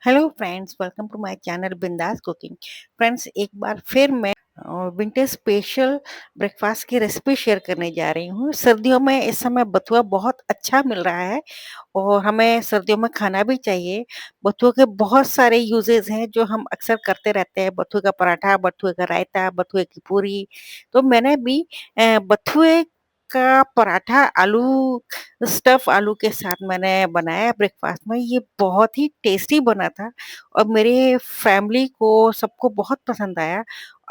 Hello friends, welcome to my channel Bindaas cooking. Friends, एक बार फिर मैं विंटर स्पेशल ब्रेकफास्ट की रेसिपी शेयर करने जा रही हूँ। सर्दियों में इस समय बथुआ बहुत अच्छा मिल रहा है और हमें सर्दियों में खाना भी चाहिए। बथुए के बहुत सारे यूजेस हैं जो हम अक्सर करते रहते हैं। बथुए का पराठा, बथुए का रायता, बथुए की पूरी। तो मैंने भी बथुए का पराठा स्टफ आलू के साथ मैंने बनाया ब्रेकफास्ट में। ये बहुत ही टेस्टी बना था और मेरे फैमिली को सबको बहुत पसंद आया।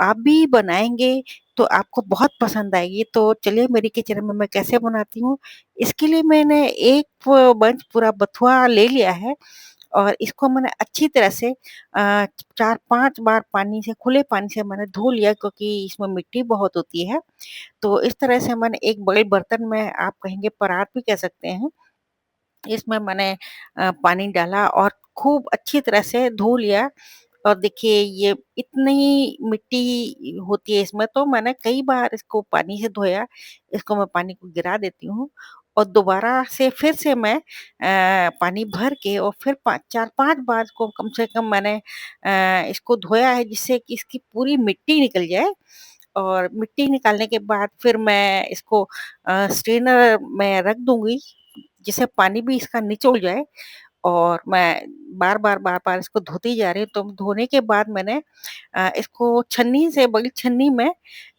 आप भी बनाएंगे तो आपको बहुत पसंद आएगी। तो चलिए मेरी किचन में मैं कैसे बनाती हूँ। इसके लिए मैंने एक बंच पूरा बथुआ ले लिया है और इसको मैंने अच्छी तरह से 4-5 बार पानी से, खुले पानी से मैंने धो लिया, क्योंकि इसमें मिट्टी बहुत होती है। तो इस तरह से मैंने एक बड़े बर्तन में, आप कहेंगे परात भी कह सकते हैं, इसमें मैंने पानी डाला और खूब अच्छी तरह से धो लिया। और देखिए ये इतनी मिट्टी होती है इसमें, तो मैंने कई बार इसको पानी से धोया। इसको मैं पानी को गिरा देती हूँ और दोबारा से फिर से मैं पानी भर के और फिर 4-5 बार इसको कम से कम मैंने इसको धोया है, जिससे कि इसकी पूरी मिट्टी निकल जाए। और मिट्टी निकालने के बाद फिर मैं इसको स्ट्रेनर में रख दूँगी, जिससे पानी भी इसका निचोड़ जाए। और मैं बार-बार इसको धोती जा रही हूँ। तो धोने के बाद मैंने इसको छन्नी से, बड़ी छन्नी में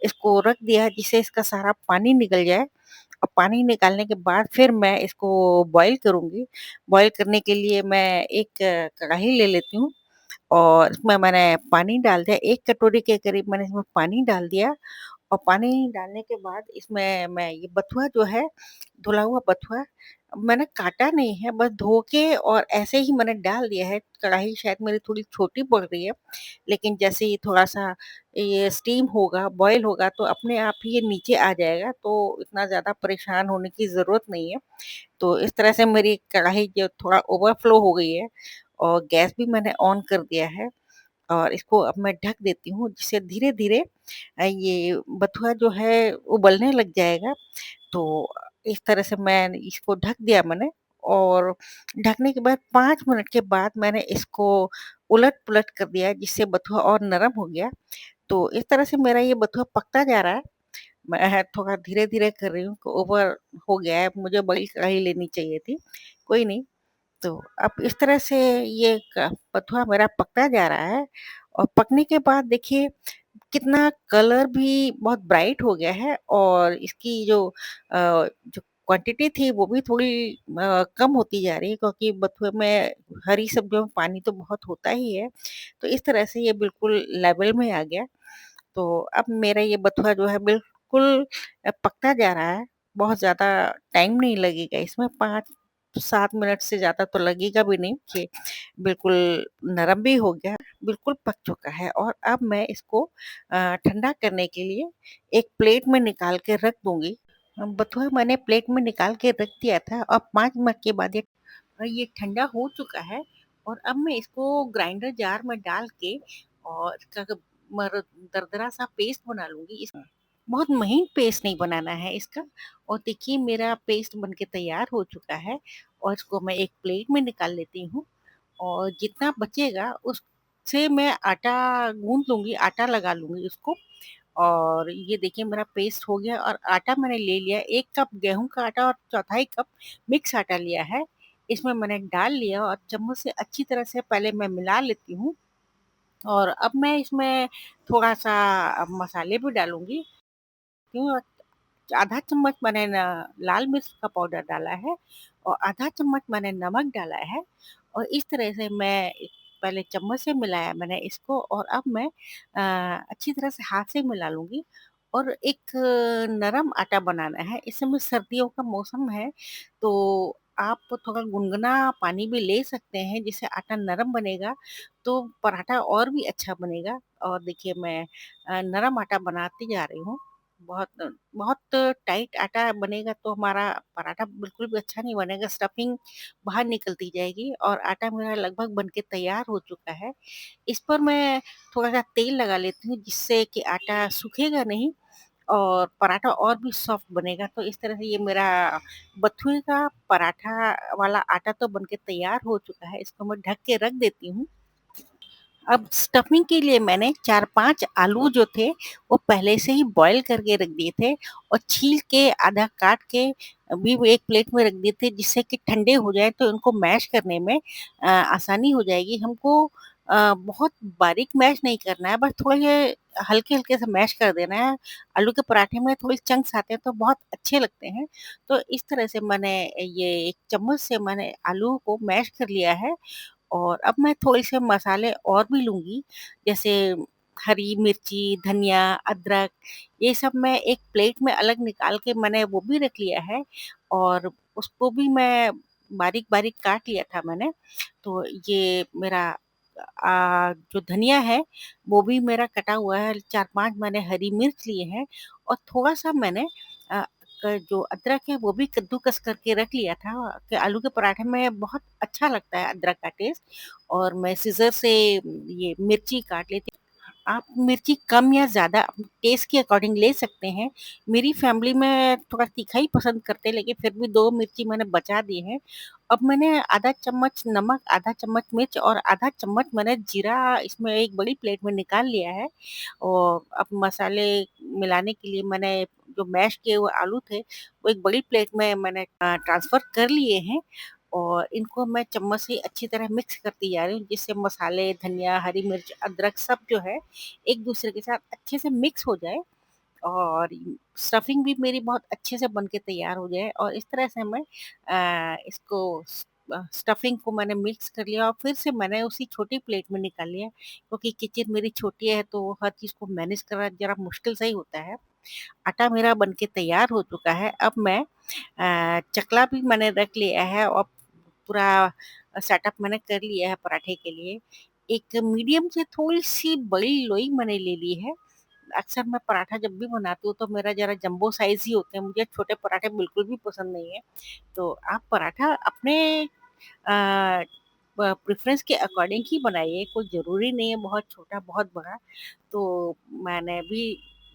इसको रख दिया, जिससे इसका सारा पानी निकल जाए। और पानी निकालने के बाद फिर मैं इसको बॉयल करूँगी। बॉयल करने के लिए मैं एक कढ़ाई ले लेती हूँ और इसमें मैंने पानी डाल दिया। 1 कटोरी के करीब मैंने इसमें पानी डाल दिया। और पानी डालने के बाद इसमें मैं ये बथुआ जो है, धुला हुआ बथुआ, मैंने काटा नहीं है, बस धो के और ऐसे ही मैंने डाल दिया है। कढ़ाई शायद मेरी थोड़ी छोटी पड़ रही है, लेकिन जैसे ही थोड़ा-सा ये स्टीम होगा, बॉयल होगा, तो अपने आप ही ये नीचे आ जाएगा, तो इतना ज़्यादा परेशान होने की ज़रूरत नहीं है। तो इस तरह से मेरी कढ़ाई जो थोड़ा ओवरफ्लो हो गई है और गैस भी मैंने ऑन कर दिया है। और इसको अब मैं ढक देती हूँ, जिससे धीरे-धीरे ये बथुआ जो है उबलने लग जाएगा। तो इस तरह से मैं इसको ढक दिया मैंने। और ढकने के बाद 5 मिनट के बाद मैंने इसको उलट-पुलट कर दिया, जिससे बथुआ और नरम हो गया। तो इस तरह से मेरा ये बथुआ पकता जा रहा है। मैं थोड़ा धीरे-धीरे कर रही हूँ, ओवर हो गया है, मुझे बड़ी कढ़ाई लेनी चाहिए थी, कोई नहीं। तो अब इस तरह से ये बथुआ मेरा पकता जा रहा है। और पकने के बाद देखिए कितना कलर भी बहुत ब्राइट हो गया है और इसकी जो क्वांटिटी थी वो भी थोड़ी कम होती जा रही है, क्योंकि बथुए में, हरी सब्जियों में पानी तो बहुत होता ही है। तो इस तरह से ये बिल्कुल लेवल में आ गया। तो अब मेरा ये बथुआ जो है बिल्कुल पकता जा रहा है। बहुत ज़्यादा टाइम नहीं लगेगा इसमें, 5-7 मिनट से ज़्यादा तो लगेगा भी नहीं कि बिल्कुल नरम भी हो गया, बिल्कुल पक चुका है। और अब मैं इसको ठंडा करने के लिए एक प्लेट में निकाल के रख दूँगी। बथुआ मैंने प्लेट में निकाल के रख दिया था और 5 मिनट के बाद ये ठंडा हो चुका है। और अब मैं इसको ग्राइंडर जार में डाल के और इसका दरदरा सा पेस्ट बना लूँगी। बहुत महीन पेस्ट नहीं बनाना है इसका। और देखिए मेरा पेस्ट बनके तैयार हो चुका है और इसको मैं एक प्लेट में निकाल लेती हूँ। और जितना बचेगा उससे मैं आटा गूँथ लूँगी, आटा लगा लूँगी उसको। और ये देखिए मेरा पेस्ट हो गया और आटा मैंने ले लिया, 1 कप गेहूँ का आटा और चौथाई कप मिक्स आटा लिया है। इसमें मैंने डाल लिया और चम्मच से अच्छी तरह से पहले मैं मिला लेती हूँ। और अब मैं इसमें थोड़ा-सा मसाले भी डालूँगी। क्यों, आधा चम्मच मैंने लाल मिर्च का पाउडर डाला है और आधा चम्मच मैंने नमक डाला है। और इस तरह से मैं पहले चम्मच से मिलाया मैंने इसको और अब मैं अच्छी तरह से हाथ से मिला लूँगी। और एक नरम आटा बनाना है। इस समय सर्दियों का मौसम है, तो आप थोड़ा गुनगुना पानी भी ले सकते हैं, जिससे आटा नरम बनेगा, तो पराठा और भी अच्छा बनेगा। और देखिए मैं नरम आटा बनाती जा रही हूँ। बहुत बहुत टाइट आटा बनेगा तो हमारा पराठा बिल्कुल भी अच्छा नहीं बनेगा, स्टफिंग बाहर निकलती जाएगी। और आटा मेरा लगभग बन के तैयार हो चुका है। इस पर मैं थोड़ा-सा तेल लगा लेती हूँ, जिससे कि आटा सूखेगा नहीं और पराठा और भी सॉफ्ट बनेगा। तो इस तरह से ये मेरा बथुए का पराठा वाला आटा तो बन के तैयार हो चुका है, इसको मैं ढक के रख देती हूँ। अब स्टफिंग के लिए मैंने 4-5 आलू जो थे, वो पहले से ही बॉयल करके रख दिए थे और छील के आधा काट के भी वो एक प्लेट में रख दिए थे, जिससे कि ठंडे हो जाएँ तो इनको मैश करने में आसानी हो जाएगी। हमको बहुत बारीक मैश नहीं करना है, बस थोड़े हल्के-हल्के से मैश कर देना है। आलू के पराठे में थोड़े चंक्स आते हैं तो बहुत अच्छे लगते हैं। तो इस तरह से मैंने ये एक चम्मच से मैंने आलू को मैश कर लिया है और अब मैं थोड़े-से मसाले और भी लूँगी, जैसे हरी मिर्ची, धनिया, अदरक, ये सब मैं एक प्लेट में अलग निकाल के मैंने वो भी रख लिया है और उसको भी मैं बारीक-बारीक काट लिया था मैंने। तो ये मेरा जो धनिया है, वो भी मेरा कटा हुआ है, 4-5 मैंने हरी मिर्च लिए हैं और थोड़ा-सा मैंने अ, क जो अदरक है वो भी कद्दूकस करके रख लिया था कि आलू के पराठे में बहुत अच्छा लगता है अदरक का टेस्ट और मैं सीज़र से ये मिर्ची काट लेती हूँ। आप मिर्ची कम या ज़्यादा अपने टेस्ट के अकॉर्डिंग ले सकते हैं। मेरी फैमिली में थोड़ा तीखा ही पसंद करते हैं, लेकिन फिर भी 2 मिर्ची मैंने बचा दी हैं। अब मैंने आधा चम्मच नमक, आधा चम्मच मिर्च और आधा चम्मच मैंने जीरा इसमें एक बड़ी प्लेट में निकाल लिया है और अब मसाले मिलाने के लिए मैंने जो मैश किए हुए आलू थे, वो एक बड़ी प्लेट में मैंने ट्रांसफ़र कर लिए हैं और इनको मैं चम्मच से अच्छी तरह मिक्स करती जा रही हूँ, जिससे मसाले, धनिया, हरी मिर्च, अदरक सब जो है एक-दूसरे के साथ अच्छे से मिक्स हो जाए और स्टफिंग भी मेरी बहुत अच्छे से बन के तैयार हो जाए और इस तरह से मैं इसको स्टफिंग को मैंने मिक्स कर लिया और फिर से मैंने उसी छोटी प्लेट में निकाल लिया, क्योंकि किचन मेरी छोटी है तो हर चीज़ को मैनेज करना ज़रा मुश्किल सा ही होता है। आटा मेरा बन के तैयार हो चुका है, अब मैं चकला भी मैंने रख लिया है और पूरा सेटअप मैंने कर लिया है पराठे के लिए। एक मीडियम से थोड़ी-सी बड़ी लोई मैंने ले ली है। अक्सर मैं पराठा जब भी बनाती हूँ तो मेरा ज़रा जंबो साइज़ ही होते हैं, मुझे छोटे पराठे बिल्कुल भी पसंद नहीं है। तो आप पराठा अपने अ, प्रेफ़रेंस के अकॉर्डिंग ही बनाइए, कोई ज़रूरी नहीं है बहुत छोटा, बहुत बड़ा। तो मैंने भी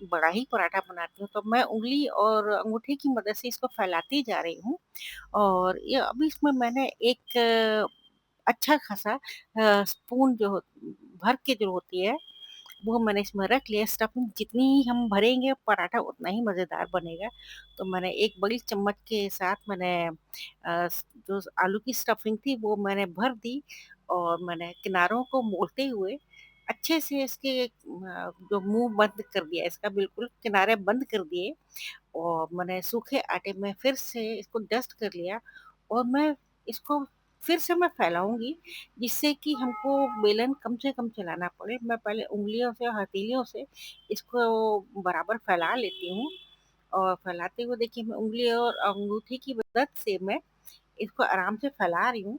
बड़ा ही पराठा बनाती हूँ, तो मैं उँगली और अंगूठे की मदद से इसको फैलाती जा रही हूँ और ये अभी इसमें मैंने एक अच्छा खासा स्पून जो भर के जो होती है, वो मैंने इसमें रख लिया। स्टफिंग जितनी हम भरेंगे पराठा उतना ही मज़ेदार बनेगा। तो मैंने एक बड़ी चम्मच के साथ मैंने जो आलू की स्टफिंग थी वो मैंने भर दी और मैंने किनारों को मोड़ते हुए अच्छे से इसके जो मुँह बंद कर दिया, इसका बिल्कुल किनारे बंद कर दिए और मैंने सूखे आटे में फिर से इसको डस्ट कर लिया और मैं इसको फिर से मैं फैलाऊँगी, जिससे कि हमको बेलन कम से कम चलाना पड़े। मैं पहले उँगलियों से, हथेलियों से इसको बराबर फैला लेती हूँ और फैलाते हुए देखिए मैं उँगली और अंगूठे की मदद से मैं इसको आराम से फैला रही हूँ।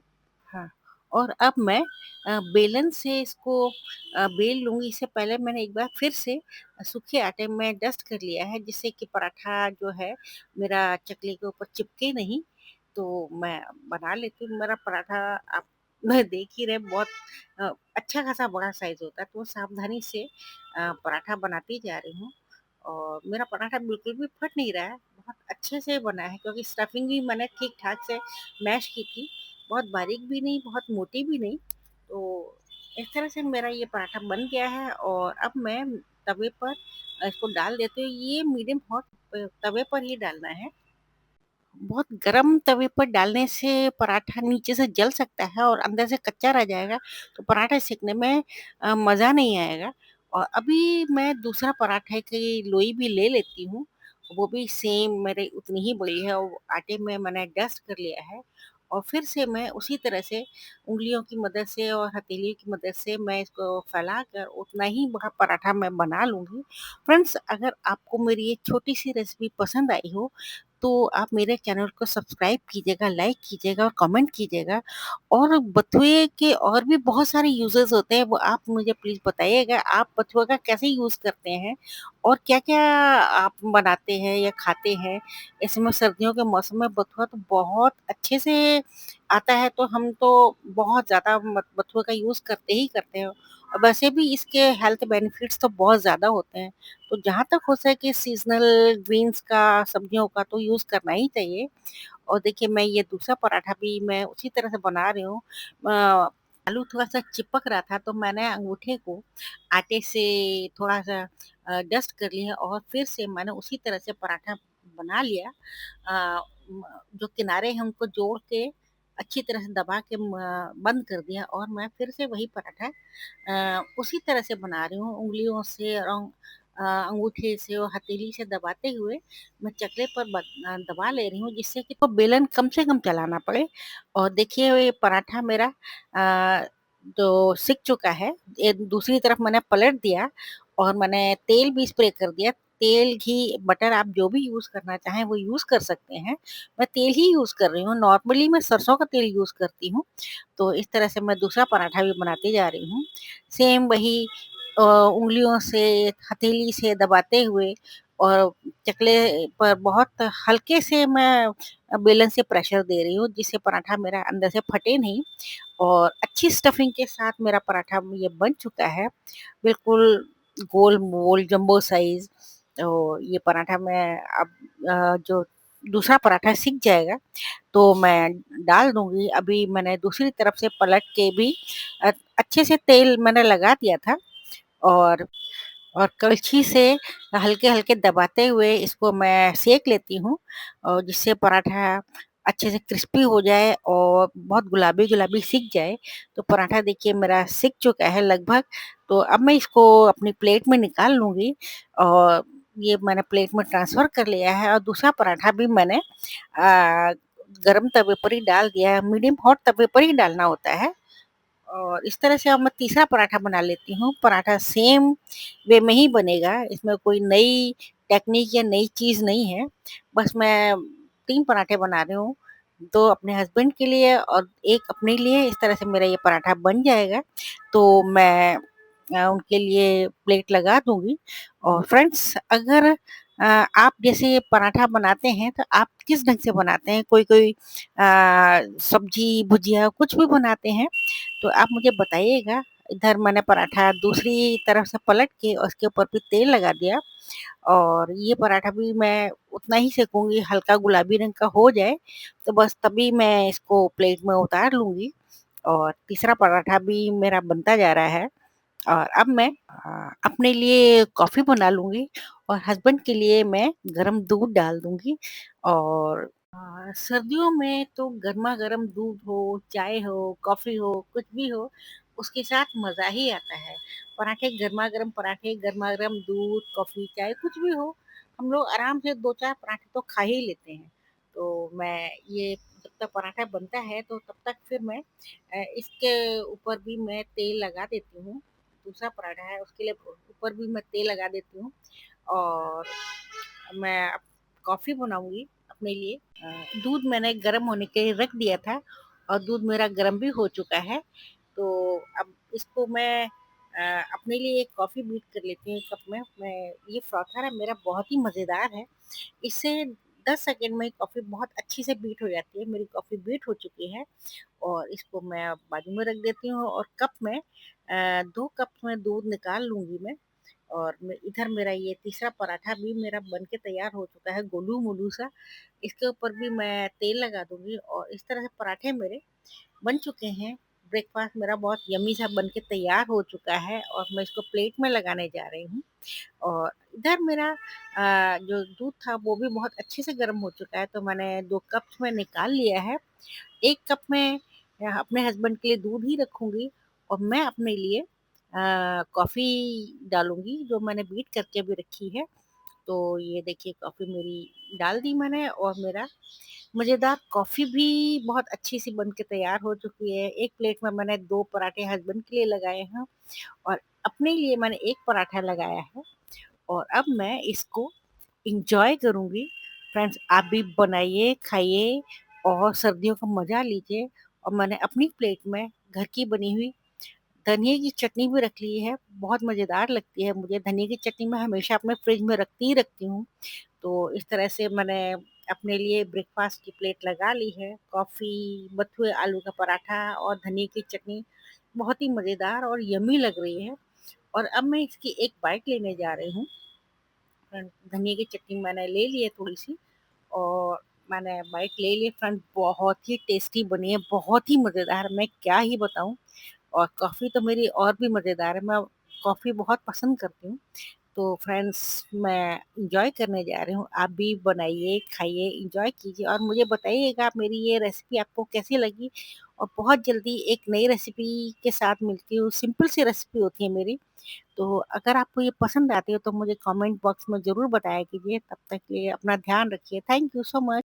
हाँ, और अब मैं बेलन से इसको बेल लूँगी। इससे पहले मैंने एक बार फिर से सूखे आटे में डस्ट कर लिया है, जिससे कि पराठा जो है मेरा चकले के ऊपर चिपके नहीं। तो मैं बना लेती हूँ। मेरा पराठा आप देख ही रहे हैं, बहुत अच्छा खासा बड़ा साइज़ होता है, तो सावधानी से पराठा बनाती जा रही हूँ और मेरा पराठा बिल्कुल भी फट नहीं रहा है, बहुत अच्छे से बना है, क्योंकि स्टफिंग भी मैंने ठीक-ठाक से मैश की थी, बहुत बारीक भी नहीं, बहुत मोटी भी नहीं। तो इस तरह से मेरा ये पराठा बन गया है और अब मैं तवे पर इसको डाल देती हूँ। ये मीडियम हॉट तवे पर ही डालना है। बहुत गरम तवे पर डालने से पराठा नीचे से जल सकता है और अंदर से कच्चा रह जाएगा, तो पराठा सेकने में मज़ा नहीं आएगा। और अभी मैं दूसरा पराठे की लोई भी ले लेती हूँ, वो भी सेम मेरे उतनी ही बड़ी है और आटे में मैंने डस्ट कर लिया है और फिर से मैं उसी तरह से उँगलियों की मदद से और हथेली की मदद से मैं इसको फैलाकर उतना ही बड़ा पराठा मैं बना लूँगी। फ्रेंड्स, अगर आपको मेरी ये छोटी-सी रेसिपी पसंद आई हो, तो आप मेरे चैनल को सब्सक्राइब कीजिएगा, लाइक कीजिएगा और कमेंट कीजिएगा और बथुए के और भी बहुत सारे यूज़ेज़ होते हैं, वो आप मुझे प्लीज़ बताइएगा। आप बथुआ का कैसे यूज़ करते हैं और क्या-क्या आप बनाते हैं या खाते हैं? ऐसे में सर्दियों के मौसम में बथुआ तो बहुत अच्छे से आता है तो हम तो बहुत ज़्यादा बथुए का यूज़ करते ही करते हैं और वैसे भी इसके हेल्थ बेनिफिट्स तो बहुत ज़्यादा होते हैं। तो जहाँ तक हो सके सीज़नल ग्रीन्स का, सब्जियों का तो यूज़ करना ही चाहिए। और देखिए मैं ये दूसरा पराठा भी मैं उसी तरह से बना रही हूँ। आलू थोड़ा-सा चिपक रहा था तो मैंने अंगूठे को आटे से थोड़ा-सा डस्ट कर लिया और फिर से मैंने उसी तरह से पराठा बना लिया। अ, म जो किनारे हैं उनको जोड़ के अच्छी तरह से दबा के बंद कर दिया और मैं फिर से वही पराठा उसी तरह से बना रही हूँ उँगलियों से और अंगूठे से और हथेली से दबाते हुए मैं चकले पर दबा ले रही हूँ जिससे कि तो बेलन कम से कम चलाना पड़े और देखिए ये पराठा मेरा जो सिक चुका है, ये दूसरी तरफ मैंने पलट दिया और मैंने तेल भी स्प्रे कर दिया। तेल, घी, बटर आप जो भी यूज़ करना चाहें वो यूज़ कर सकते हैं। मैं तेल ही यूज़ कर रही हूँ, नॉर्मली मैं सरसों का तेल यूज़ करती हूँ। तो इस तरह से मैं दूसरा पराठा भी बनाती जा रही हूँ। सेम वही उँगलियों से, हथेली से दबाते हुए और चकले पर बहुत हल्के से मैं बेलन से प्रेशर दे रही हूँ जिससे पराठा मेरा अंदर से फटे नहीं और अच्छी स्टफिंग के साथ मेरा पराठा ये बन चुका है। बिल्कुल गोल-मोल जंबो साइज़। तो ये पराठा मैं अब जो दूसरा पराठा सिक जाएगा तो मैं डाल दूँगी। अभी मैंने दूसरी तरफ से पलट के भी अच्छे से तेल मैंने लगा दिया था और कलछी से हल्के-हल्के दबाते हुए इसको मैं सेंक लेती हूँ और जिससे पराठा अच्छे से क्रिस्पी हो जाए और बहुत गुलाबी-गुलाबी सिक जाए। तो पराठा देखिए मेरा सिक चुका है लगभग, तो अब मैं इसको अपनी प्लेट में निकाल लूँगी और ये मैंने प्लेट में ट्रांसफ़र कर लिया है और दूसरा पराठा भी मैंने गरम तवे पर ही डाल दिया है, मीडियम हॉट तवे पर ही डालना होता है। और इस तरह से अब मैं तीसरा पराठा बना लेती हूँ। पराठा सेम वे में ही बनेगा, इसमें कोई नई टेक्नीक या नई चीज़ नहीं है। बस मैं 3 पराठे बना रही हूँ, 2 अपने हस्बैंड के लिए और 1 अपने लिए। इस तरह से मेरा ये पराठा बन जाएगा, तो मैं उनके लिए प्लेट लगा दूँगी। और फ्रेंड्स अगर आप जैसे पराठा बनाते हैं, तो आप किस ढंग से बनाते हैं? कोई-कोई सब्ज़ी, भुजिया कुछ भी बनाते हैं? तो आप मुझे बताइएगा। इधर मैंने पराठा दूसरी तरफ से पलट के और उसके ऊपर भी तेल लगा दिया और ये पराठा भी मैं उतना ही सेकूँगी, हल्का गुलाबी रंग का हो जाए, तो बस तभी मैं इसको प्लेट में उतार लूँगी और तीसरा पराठा भी मेरा बनता जा रहा है। और अब मैं अपने लिए कॉफ़ी बना लूँगी और हस्बैंड के लिए मैं गरम दूध डाल दूँगी और सर्दियों में तो गरमा-गरम दूध हो, चाय हो, कॉफ़ी हो, कुछ भी हो, उसके साथ मज़ा ही आता है। पराठे, गरमा-गरम दूध, कॉफ़ी, चाय कुछ भी हो, हम लोग आराम से 2-4 पराठे तो खा ही लेते हैं। तो मैं ये जब तक पराठा बनता है तो तब तक फिर मैं इसके ऊपर भी मैं तेल लगा देती हूँ। दूसरा पराठा है उसके लिए ऊपर भी मैं तेल लगा देती हूँ और मैं अब कॉफ़ी बनाऊँगी अपने लिए। दूध मैंने गरम होने के लिए रख दिया था और दूध मेरा गरम भी हो चुका है। तो अब इसको मैं अपने लिए एक कॉफ़ी बीट कर लेती हूँ कप में। मैं ये फ्रॉथर है मेरा बहुत ही मज़ेदार है। इससे 10 सेकंड में कॉफ़ी बहुत अच्छी से बीट हो जाती है। मेरी कॉफ़ी बीट हो चुकी है और इसको मैं अब बाजू में रख देती हूँ और कप में 2 कप में दूध निकाल लूँगी मैं और इधर मेरा ये तीसरा पराठा भी मेरा बन के तैयार हो चुका है गोलू-मोलू सा। इसके ऊपर भी मैं तेल लगा दूँगी और इस तरह से पराठे मेरे बन चुके हैं। ब्रेकफ़ास्ट मेरा बहुत यम्मी सा बन के तैयार हो चुका है और मैं इसको प्लेट में लगाने जा रही हूँ। और इधर मेरा जो दूध था वो भी बहुत अच्छे से गर्म हो चुका है, तो मैंने 2 कप्स में निकाल लिया है। 1 कप मैं अपने हस्बैंड के लिए दूध ही रखूँगी और मैं अपने लिए कॉफ़ी डालूँगी जो मैंने बीट करके भी रखी है। तो ये देखिए कॉफ़ी मेरी डाल दी मैंने और मेरा मज़ेदार कॉफ़ी भी बहुत अच्छी-सी बन के तैयार हो चुकी है। एक प्लेट में मैंने 2 पराठे हस्बैंड के लिए लगाए हैं और अपने लिए मैंने 1 पराठा लगाया है और अब मैं इसको एन्जॉय करूँगी। फ्रेंड्स आप भी बनाइए, खाइए और सर्दियों का मज़ा लीजिए और मैंने अपनी प्लेट में घर की बनी हुई धनिये की चटनी भी रख ली है, बहुत मज़ेदार लगती है मुझे। धनिये की चटनी मैं हमेशा अपने फ्रिज में रखती ही रखती हूँ। तो इस तरह से मैंने अपने लिए ब्रेकफ़ास्ट की प्लेट लगा ली है, कॉफ़ी, बथुए आलू का पराठा और धनिये की चटनी बहुत ही मज़ेदार और यम्मी लग रही है और अब मैं इसकी एक बाइट लेने जा रही हूँ। धनिये की चटनी मैंने ले ली है थोड़ी-सी और मैंने बाइट ले ली फ्रेंड बहुत ही टेस्टी बनी है, बहुत ही मज़ेदार मैं क्या ही बताऊँ और कॉफ़ी तो मेरी और भी मज़ेदार है, मैं कॉफ़ी बहुत पसंद करती हूँ। तो फ्रेंड्स मैं एन्जॉय करने जा रही हूँ, आप भी बनाइए, खाइए, एन्जॉय कीजिए और मुझे बताइएगा मेरी ये रेसिपी आपको कैसी लगी और बहुत जल्दी एक नई रेसिपी के साथ मिलती हूँ, सिंपल सी रेसिपी होती है मेरी। तो अगर आपको ये पसंद आती है तो मुझे कमेंट बॉक्स में ज़रूर बताया कीजिए, तब तक के लिए अपना ध्यान रखिए। Thank you so much.